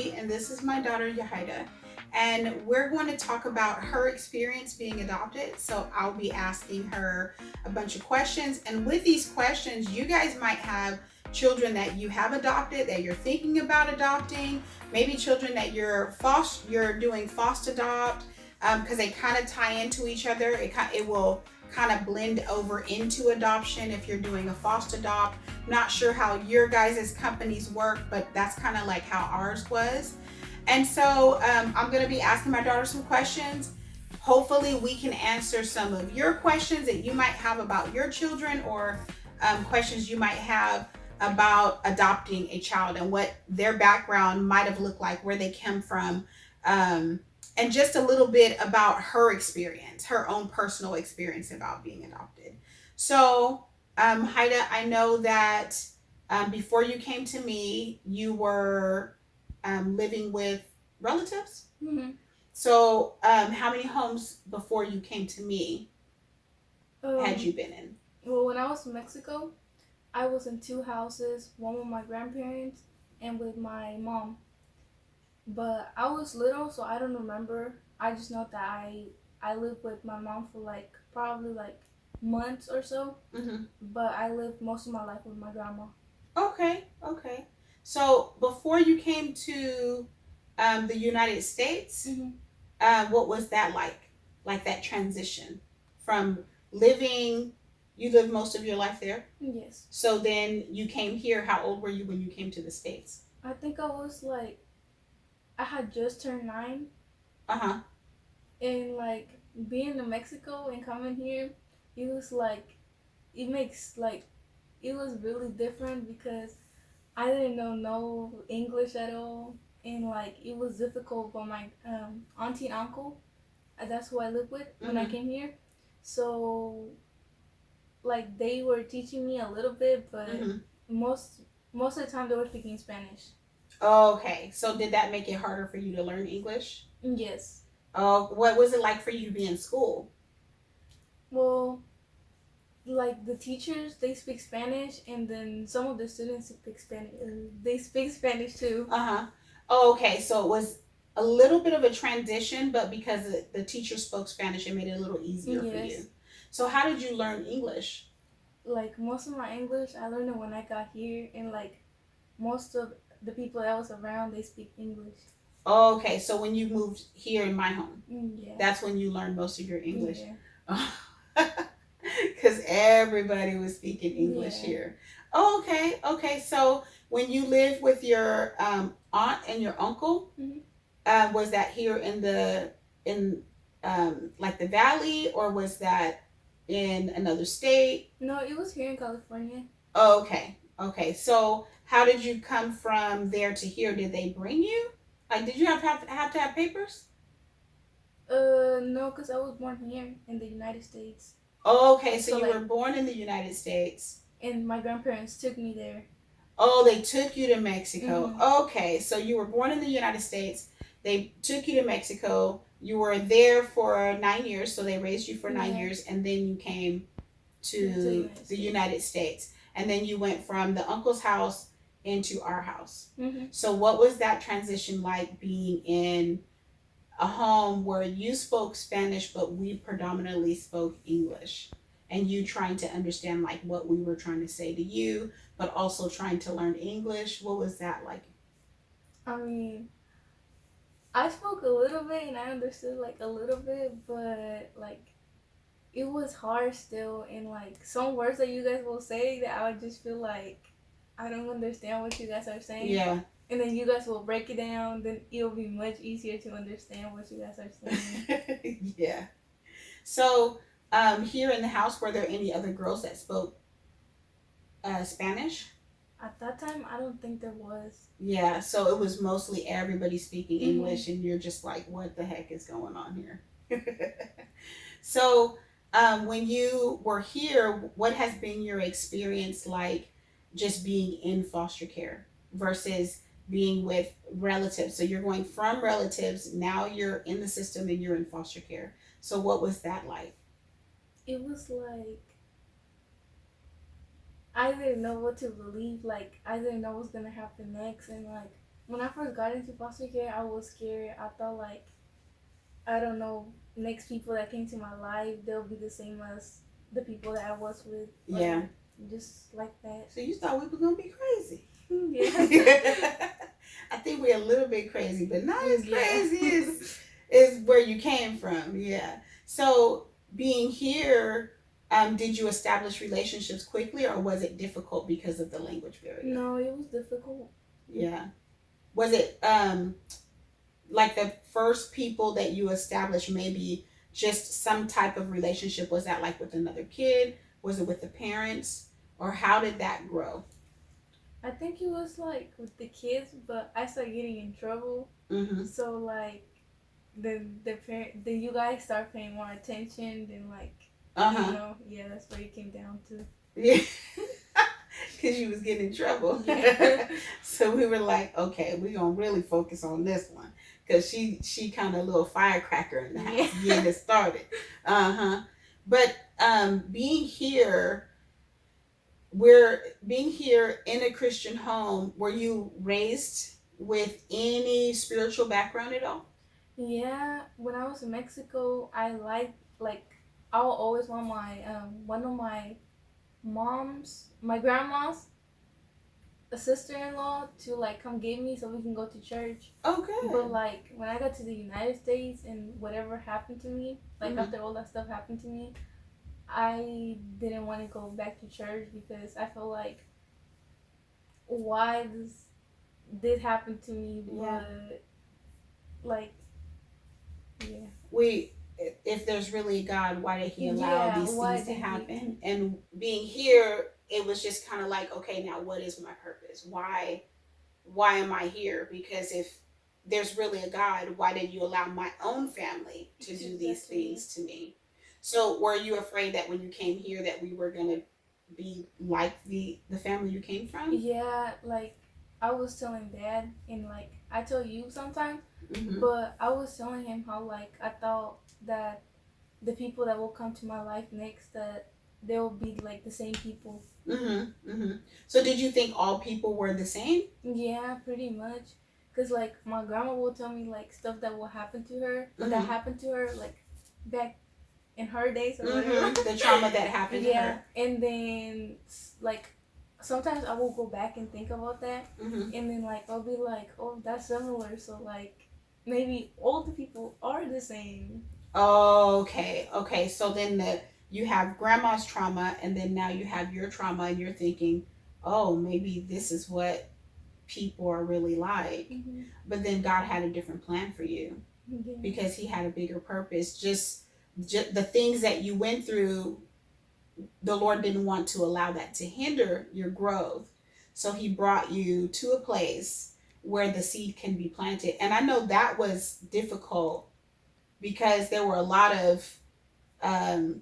Tracy, and this is my daughter Yahida. And we're going to talk about her experience being adopted. So I'll be asking her a bunch of questions. And with these questions, you guys might have children that you have adopted, that you're thinking about adopting, maybe children that you're doing foster adopt, because they kind of tie into each other. It will kind of blend over into adoption if you're doing a foster adopt. Not sure how your guys' companies work, but that's kind of like how ours was. And so I'm going to be asking my daughter some questions. Hopefully, we can answer some of your questions that you might have about your children, or questions you might have about adopting a child and what their background might have looked like, where they came from, and just a little bit about her experience, her own personal experience about being adopted. So, Haida, I know that before you came to me, you were living with relatives. Mm-hmm. So, how many homes before you came to me had Um, you been in? well, when I was in Mexico, I was in two houses, one with my grandparents and with my mom. But I was little, so I don't remember. I just know that I lived with my mom for like probably like months or so. Hmm. But I lived most of my life with my grandma. Okay, okay. So, before you came to the United States, Mm-hmm. what was that like? Like that transition from living, you lived most of your life there. Yes, So then you came here. How old were you when you came to the States? I think I was like I had just turned 9, Uh huh. and like being in Mexico and coming here, it was like it makes like it was really different because I didn't know no English at all, and like it was difficult for my auntie and uncle. That's who I lived with when I Mm-hmm. came here. So like they were teaching me a little bit, but Mm-hmm. most most of the time they were speaking Spanish. Okay. So did that make it harder for you to learn English? Yes. Oh, what was it like for you to be in school? Well, like the teachers, they speak Spanish, and then some of the students speak Spanish. They speak Spanish too. Uh huh. Oh, okay. So it was a little bit of a transition, but because the teacher spoke Spanish, it made it a little easier for you. Yes. So how did you learn English? Like most of my English, I learned it when I got here, and like most of the people that was around, they speak English. Okay, so when you moved here in my home, Yeah. that's when you learned most of your English. Yeah. Because everybody was speaking English Yeah. here. Oh, okay, okay. So when you lived with your aunt and your uncle, Mm-hmm. was that here in like the valley, or was that in another state? No, it was here in California. Oh, okay, okay. So how did you come from there to here? Did they bring you? Like, did you have to have papers? No, cause I was born here in the United States. Oh, okay, so So you were like, born in the United States. and my grandparents took me there. Oh, they took you to Mexico. Mm-hmm. Okay, so you were born in the United States. They took you to Mexico. You were there for 9 years, so they raised you for nine Yeah. years, and then you came To the to United the States. United States. And then you went from the uncle's house into our house. Mm-hmm. So, what was that transition like being in a home where you spoke Spanish, but we predominantly spoke English, and you trying to understand like what we were trying to say to you, but also trying to learn English? What was that like? I mean, I spoke a little bit and I understood like a little bit, but like it was hard still. And like some words that you guys will say that I would just feel like I don't understand what you guys are saying. Yeah. And then you guys will break it down, then it'll be much easier to understand what you guys are saying. Yeah. So, here in the house, were there any other girls that spoke Spanish? At that time, I don't think there was. Yeah. So it was mostly everybody speaking Mm-hmm. English, and you're just like, what the heck is going on here? So, when you were here, what has been your experience like just being in foster care versus being with relatives? So, you're going from relatives, now you're in the system and you're in foster care. So, what was that like? It was like I didn't know what to believe. Like I didn't know what was gonna happen next, and like when I first got into foster care, I was scared. I thought like, I don't know, next people that came to my life, they'll be the same as the people that I was with. Yeah. Just like that. So you thought we were gonna be crazy. Yeah. I think we're a little bit crazy, but not as Yeah. crazy as where you came from. Yeah. So being here, did you establish relationships quickly, or was it difficult because of the language barrier? No, it was difficult. Yeah. Was it like the first people that you established, maybe just some type of relationship? Was that like with another kid? Was it with the parents? Or how did that grow? I think it was like with the kids, but I started getting in trouble. Mm-hmm. So like then you guys start paying more attention. Then like yeah, that's where it came down to. Yeah. Because you was getting in trouble. Yeah. So we were like, okay, we're gonna really focus on this one, because she kind of a little firecracker in the house, getting it started. But being here, being here in a Christian home. Were you raised with any spiritual background at all? Yeah, when I was in Mexico, I liked like I will always want my one of my grandma's a sister-in-law to like come get me so we can go to church. Okay. But like when I got to the United States and whatever happened to me, like after all that stuff happened to me, I didn't want to go back to church because I felt like, why this did happen to me? Yeah. But like, yeah. If there's really God, why did he allow these things to happen? And being here, it was just kind of like, okay, now what is my purpose? Why am I here? Because if there's really a God, why did you allow my own family to do these things to me? So were you afraid that when you came here that we were going to be like the family you came from? Yeah, like I was telling Dad, and like I tell you sometimes, Mm-hmm. but I was telling him how like I thought that the people that will come to my life next, that they will be like the same people. Mm-hmm. Mm-hmm. So did you think all people were the same? Yeah, pretty much. Cause like my grandma will tell me like stuff that will happen to her, or that happened to her like back in her days or whatever. The trauma that happened to her. Yeah, and then like sometimes I will go back and think about that, and then like I'll be like, oh, that's similar. So like maybe all the people are the same. Okay. So then you have grandma's trauma, and then now you have your trauma, and you're thinking, oh, maybe this is what people are really like. But then God had a different plan for you, because he had a bigger purpose. Just the things that you went through, the Lord didn't want to allow that to hinder your growth. So he brought you to a place where the seed can be planted. And I know that was difficult, because there were a lot of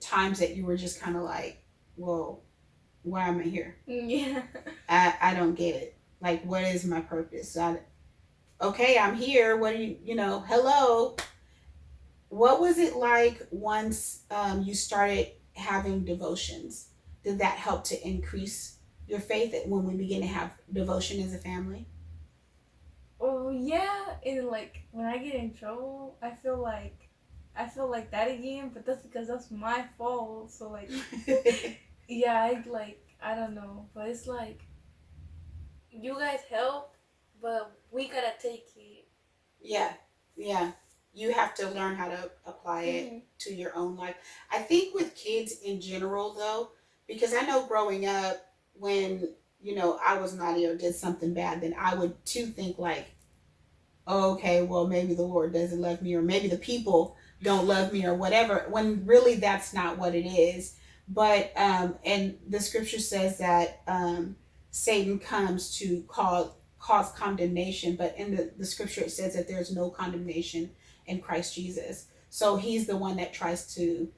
times that you were just kind of like, well, why am I here? Yeah. I don't get it. Like, what is my purpose? Okay, I'm here. What do hello. What was it like once you started having devotions? Did that help to increase your faith when we begin to have devotion as a family? Oh yeah, and like when I get in trouble, I feel like that again, but that's because that's my fault. So like, yeah, I don't know, but it's like you guys help, but we gotta take it. Yeah. You have to learn how to apply it to your own life. I think with kids in general, though, because I know growing up, when I was naughty or did something bad, then I would too think like, oh, okay, well, maybe the Lord doesn't love me, or maybe the people don't love me, or whatever, when really that's not what it is. But and the scripture says that Satan comes to cause condemnation, but in the scripture it says that there's no condemnation in Christ Jesus. So he's the one that tries to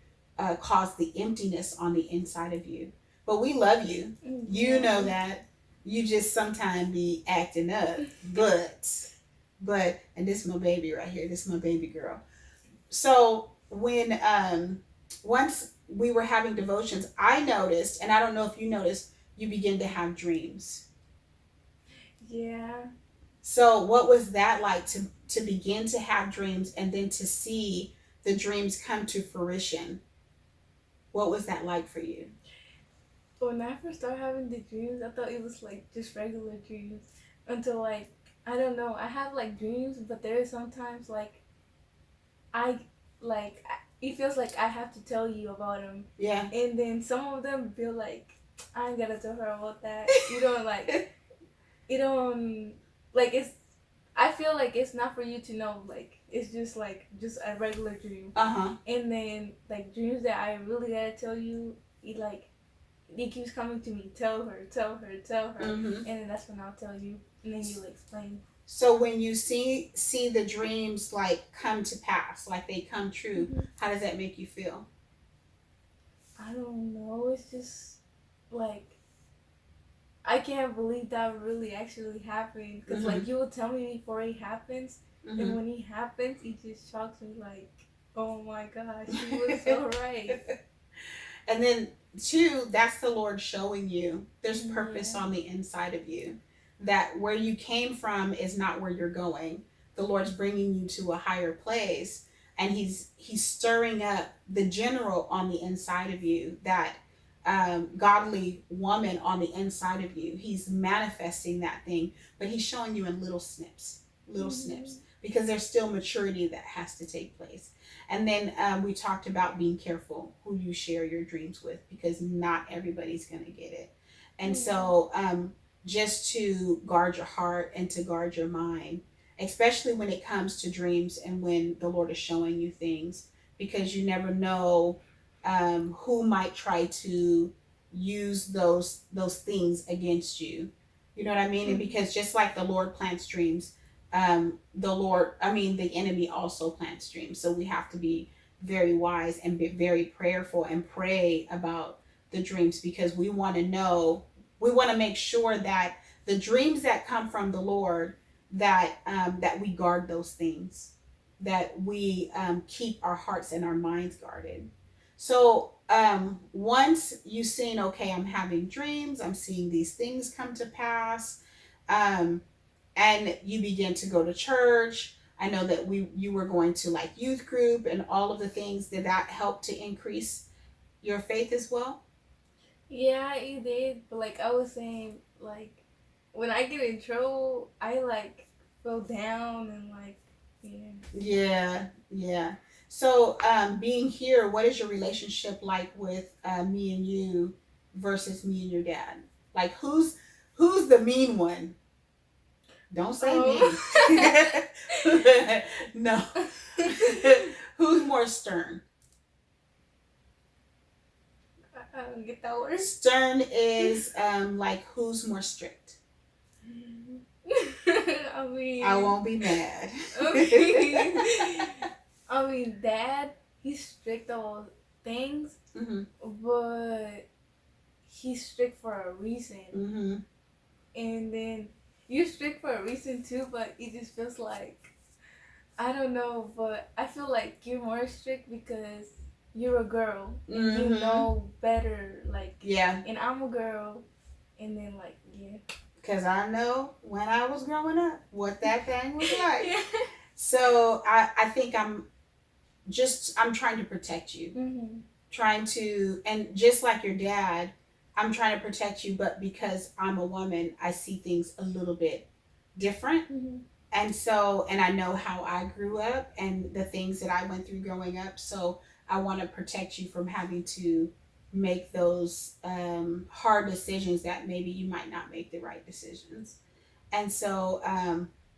cause the emptiness on the inside of you. But we love you. You know that. You just sometimes be acting up. But and this is my baby right here. This is my baby girl. So when once we were having devotions, I noticed, and I don't know if you noticed, you begin to have dreams. Yeah. So what was that like to begin to have dreams and then to see the dreams come to fruition? What was that like for you? When I first started having the dreams, I thought it was like just regular dreams until like I don't know. I have like dreams, but there is sometimes like I it feels like I have to tell you about them, Yeah. and then some of them feel like I ain't gotta tell her about that. You don't like you don't like it's. I feel like it's not for you to know. Like it's just a regular dream, Uh-huh. and then like dreams that I really gotta tell you, it keeps coming to me. Tell her, tell her, tell her, Mm-hmm. and then that's when I'll tell you, and then you'll explain. So when you see the dreams like come to pass, like they come true, Mm-hmm. how does that make you feel? I don't know. It's just like I can't believe that really actually happened. Because Mm-hmm. like you will tell me before it happens, and Mm-hmm. when it happens, it just shocks me. Like, oh my gosh, she was so right. And then two, that's the Lord showing you there's purpose Yeah. on the inside of you. That where you came from is not where you're going. The Lord's bringing you to a higher place, and He's stirring up the general on the inside of you. That godly woman on the inside of you. He's manifesting that thing, but He's showing you in little Mm-hmm. snips, because there's still maturity that has to take place. And then we talked about being careful who you share your dreams with, because not everybody's going to get it. And Yeah. so just to guard your heart and to guard your mind, especially when it comes to dreams and when the Lord is showing you things, because you never know who might try to use those things against you. You know what I mean? And Mm-hmm. because just like the Lord plants dreams, the enemy also plants dreams. So we have to be very wise and be very prayerful and pray about the dreams, because we want to make sure that the dreams that come from the Lord, that we guard those things, that we keep our hearts and our minds guarded. So once you've seen, okay, I'm having dreams, I'm seeing these things come to pass, um, and you begin to go to church. I know that you were going to like youth group and all of the things. Did that help to increase your faith as well? Yeah, it did. But like I was saying, like when I get in trouble, I like fell down and like yeah. Yeah, yeah. So being here, what is your relationship like with me and you versus me and your dad? Like who's the mean one? Don't say Um. me. No. Who's more stern? I don't get that word. Stern is like who's more strict? I I mean, won't be mad. I I mean, Dad, he's strict on things, Mhm. but he's strict for a reason. Mhm. And then you're strict for a reason too, but it just feels like I don't know, but I feel like you're more strict because you're a girl and you Mhm. know better. Like, Yeah, and I'm a girl, and then like yeah, because I know when I was growing up what that thing was like. yeah. So I think I'm trying to protect you, Mhm. trying to, and just like your dad, I'm trying to protect you, but because I'm a woman, I see things a little bit different. Mhm. And so, and I know how I grew up and the things that I went through growing up. So I want to protect you from having to make those hard decisions that maybe you might not make the right decisions. And so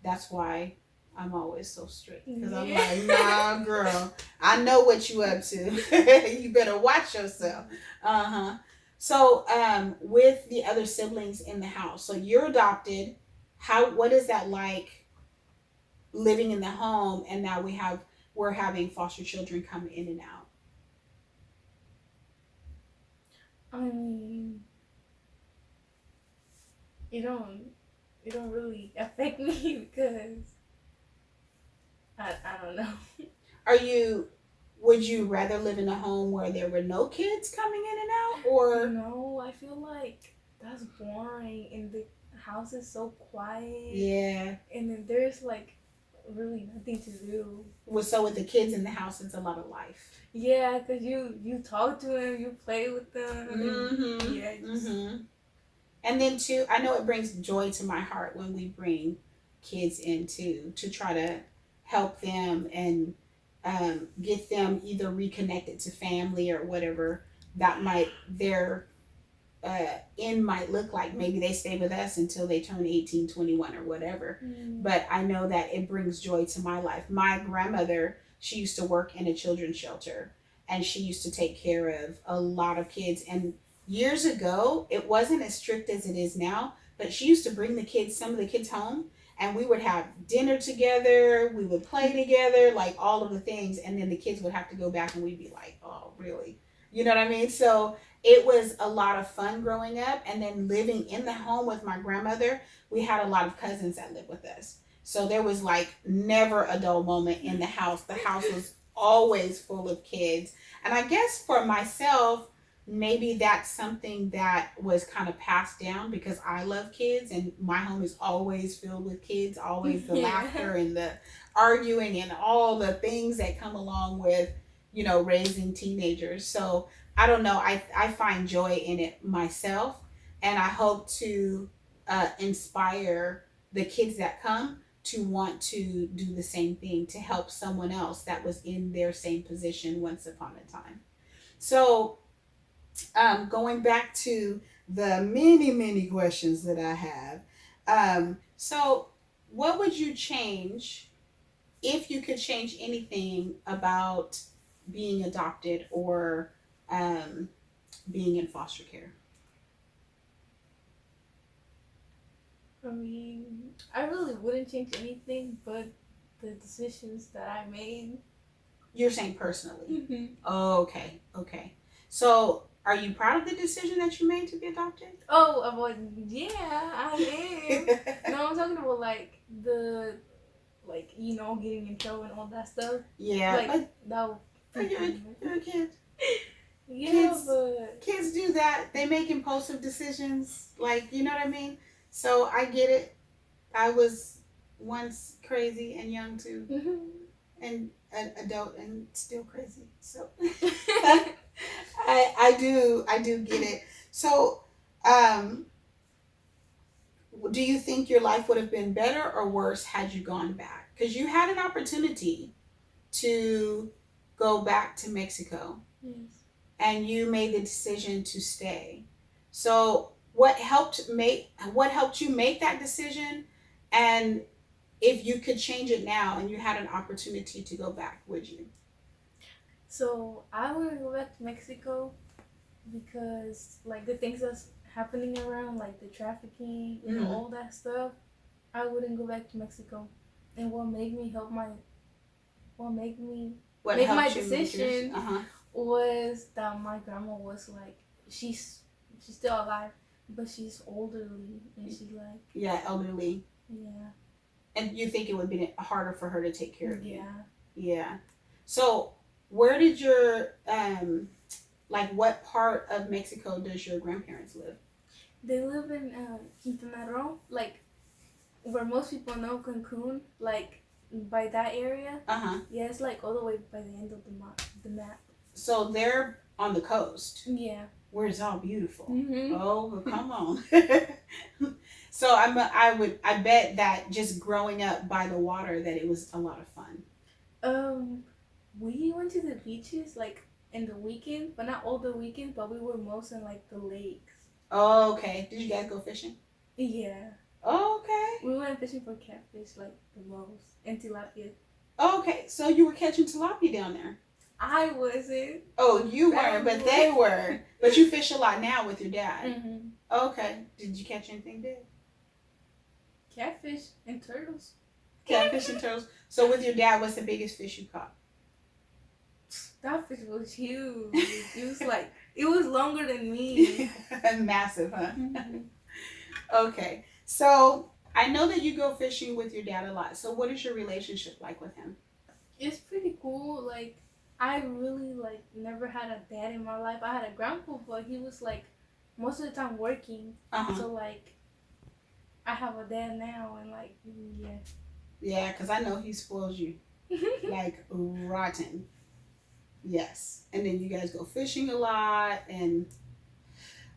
that's why I'm always so strict, because I'm Yeah. like, nah, girl, I know what you up to. You better watch yourself. Uh huh. So with the other siblings in the house, so you're adopted. What is that like living in the home, and now we're having foster children come in and out? I mean, it don't it don't really affect me because I don't know. Are you Would you rather live in a home where there were no kids coming in and out, or No, I feel like that's boring in the house is so quiet. Yeah. And then there's like really nothing to do. Well, so with the kids in the house, it's a lot of life. Yeah, cause you talk to them, you play with them. Mm-hmm. Yeah. Mm-hmm. And then too, I know it brings joy to my heart when we bring kids in too, to try to help them and get them either reconnected to family or whatever that might their end might look like. Maybe they stay with us until they turn 18, 21, or whatever. But I know that it brings joy to my life. My grandmother, she used to work in a children's shelter, and she used to take care of a lot of kids. And years ago, it wasn't as strict as it is now, but she used to bring the kids, some of the kids home, and we would have dinner together, we would play together, like all of the things, and then the kids would have to go back and we'd be like, oh, really? You know what I mean? So it was a lot of fun growing up, and then living in the home with my grandmother. We had a lot of cousins that lived with us, so there was like never a dull moment in the house. The house was always full of kids. And I guess for myself, maybe that's something that was kind of passed down because I love kids, and my home is always filled with kids, always the laughter and the arguing and all the things that come along with, raising teenagers. So I don't know. I find joy in it myself, and I hope to inspire the kids that come to want to do the same thing, to help someone else that was in their same position once upon a time. So, going back to the many, many questions that I have. So, what would you change if you could change anything about being adopted or um, being in foster care? I mean, I really wouldn't change anything, but the decisions that I made. You're saying personally. Oh, okay, okay. So, are you proud of the decision that you made to be adopted? Oh, well, yeah, I am. No, I'm talking about like getting in trouble and all that stuff. Yeah, Like that. you're a kid. Yeah, Kids do that. They make impulsive decisions. Like, you know what I mean? So I get it. I was once crazy and young too, and an adult and still crazy. So I do get it. So, do you think your life would have been better or worse had you gone back? Because you had an opportunity to go back to Mexico. Yes. And you made the decision to stay. So what helped you make that decision? And if you could change it now and you had an opportunity to go back, would you? So I wouldn't go back to Mexico because like the things that's happening around, like the trafficking, all that stuff, I wouldn't go back to Mexico. And what made me make my decision was that my grandma was like, she's still alive, but she's elderly, and she's like, yeah, elderly. Yeah. And you think it would be harder for her to take care of you? Yeah. Yeah. So where did your what part of Mexico does your grandparents live? They live in Quintana Roo, like where most people know Cancun, like by that area. Yeah, it's like all the way by the end of the map. So they're on the coast. Yeah. Where it's all beautiful. Mm-hmm. Oh, come on. So I bet that just growing up by the water that it was a lot of fun. We went to the beaches like in the weekend, but not all the weekends, but we were most in like the lakes. Oh, okay. Did you guys go fishing? Yeah. Oh, okay. We went fishing for catfish like the most, and tilapia. Okay, so you were catching tilapia down there. I wasn't. Oh, you weren't, but they were. But you fish a lot now with your dad. Mm-hmm. Okay. Did you catch anything big? Catfish and turtles. Catfish and turtles. So with your dad, what's the biggest fish you caught? That fish was huge. It was longer than me. Massive, huh? Mm-hmm. Okay. So I know that you go fishing with your dad a lot. So what is your relationship like with him? It's pretty cool. Like, I really never had a dad in my life. I had a grandpa, but he was most of the time working. So I have a dad now, and like, yeah. Yeah, because I know he spoils you like rotten. Yes. And then you guys go fishing a lot and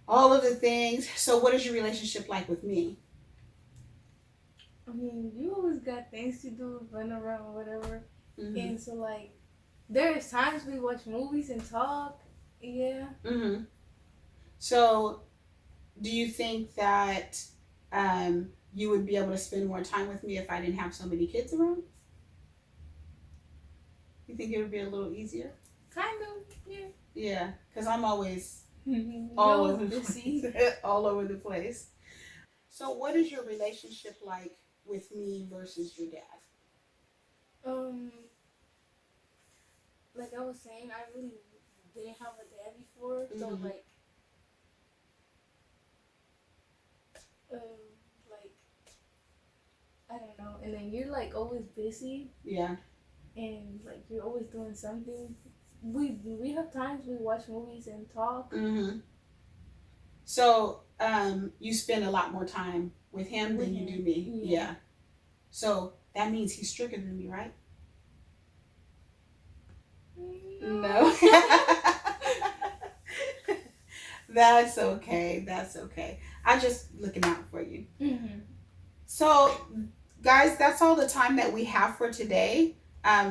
all of the things. So, what is your relationship like with me? I mean, you always got things to do, run around, whatever. Mm-hmm. And so, like, there's times we watch movies and talk. Yeah. Mm-hmm. So, do you think that you would be able to spend more time with me if I didn't have so many kids around? You think it would be a little easier? Kind of, yeah. Yeah, because I'm always You're all always over the busy. place. All over the place. So, what is your relationship like with me versus your dad? Um, like I was saying, I really didn't have a dad before, so Mm-hmm. um, like I don't know. And then you're like always busy, Yeah. and like you're always doing something. We have times we watch movies and talk. Mm-hmm. So, you spend a lot more time with him With than you do him. me. Yeah. Yeah. So that means he's stricter than me, right? No. No. That's okay. That's okay. I'm just looking out for you. Mhm. So, guys, that's all the time that we have for today.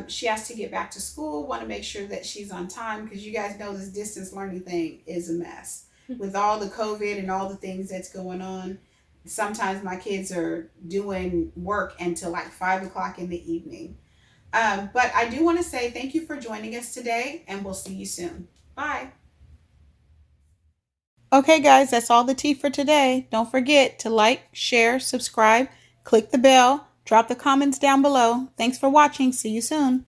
She has to get back to school. Want to make sure that she's on time because you guys know this distance learning thing is a mess with all the COVID and all the things that's going on. Sometimes my kids are doing work until like 5 o'clock in the evening. But I do want to say thank you for joining us today, and we'll see you soon. Bye. Okay, guys, that's all the tea for today. Don't forget to like, share, subscribe, click the bell, drop the comments down below. Thanks for watching. See you soon.